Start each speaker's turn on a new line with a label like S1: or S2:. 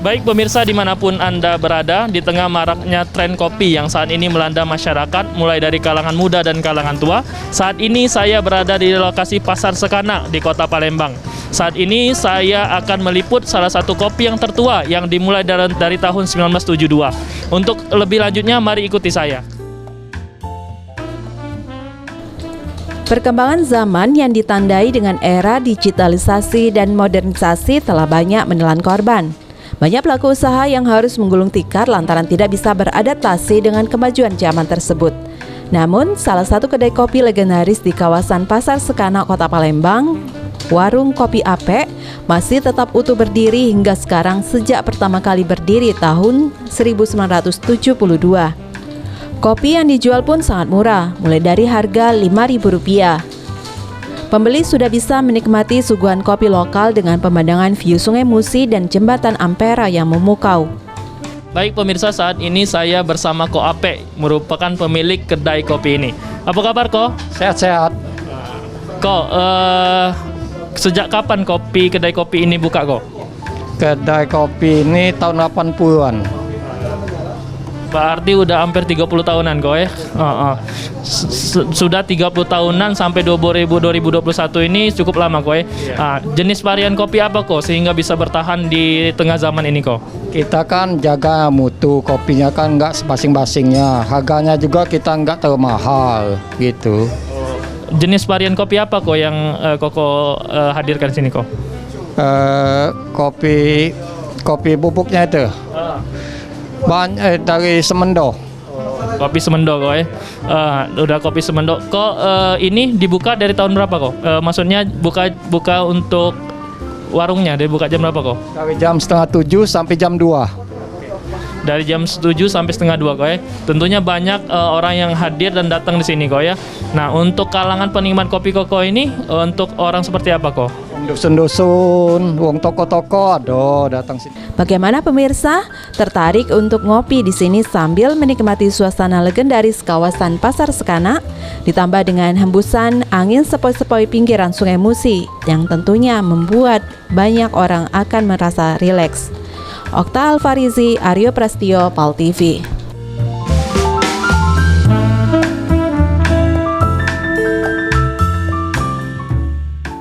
S1: Baik pemirsa dimanapun Anda berada, di tengah maraknya tren kopi yang saat ini melanda masyarakat, mulai dari kalangan muda dan kalangan tua, saat ini saya berada di lokasi Pasar Sekana di Kota Palembang. Saat ini saya akan meliput salah satu kopi yang tertua yang dimulai dari tahun 1972. Untuk lebih lanjutnya, mari ikuti saya.
S2: Perkembangan zaman yang ditandai dengan era digitalisasi dan modernisasi telah banyak menelan korban. Banyak pelaku usaha yang harus menggulung tikar lantaran tidak bisa beradaptasi dengan kemajuan zaman tersebut. Namun, salah satu kedai kopi legendaris di kawasan Pasar Sekana, Kota Palembang, Warung Kopi Apek, masih tetap utuh berdiri hingga sekarang sejak pertama kali berdiri tahun 1972. Kopi yang dijual pun sangat murah, mulai dari harga Rp5.000. Pembeli sudah bisa menikmati suguhan kopi lokal dengan pemandangan view Sungai Musi dan Jembatan Ampera yang memukau.
S1: Baik pemirsa, saat ini saya bersama Ko Apek, merupakan pemilik kedai kopi ini. Apa kabar Ko?
S3: Sehat-sehat.
S1: Ko, sejak kapan kedai kopi ini buka Ko?
S3: Kedai kopi ini tahun 80-an.
S1: Berarti udah hampir 30 tahunan Ko ya? Sudah 30 tahunan sampai 2021 ini cukup lama Ko ya? Jenis varian kopi apa Ko sehingga bisa bertahan di tengah zaman ini Ko?
S3: Kita kan jaga mutu kopinya kan nggak sebasing-basingnya. Harganya juga kita nggak terlalu mahal gitu.
S1: Jenis varian kopi apa Ko yang Koko hadirkan sini Ko?
S3: Kopi bubuknya itu. Banyak dari Semendo.
S1: Kopi Semendo Ko ya. Udah kopi Semendo. Ko ini dibuka dari tahun berapa Ko? Maksudnya buka untuk warungnya dibuka jam berapa Ko?
S3: Dari jam 6:30 sampai jam 2.
S1: Dari jam 7 sampai setengah 2 Ko ya. Tentunya banyak orang yang hadir dan datang di sini Ko ya. Nah, untuk kalangan penikmat kopi Koko ini untuk orang seperti apa Ko?
S3: Dusun-dusun, wong toko-toko datang sini.
S2: Bagaimana pemirsa? Tertarik untuk ngopi di sini sambil menikmati suasana legendaris kawasan Pasar Sekana, ditambah dengan hembusan angin sepoi-sepoi pinggiran Sungai Musi yang tentunya membuat banyak orang akan merasa rileks. Okta Alfarizi, Aryo Prastio, PAL TV.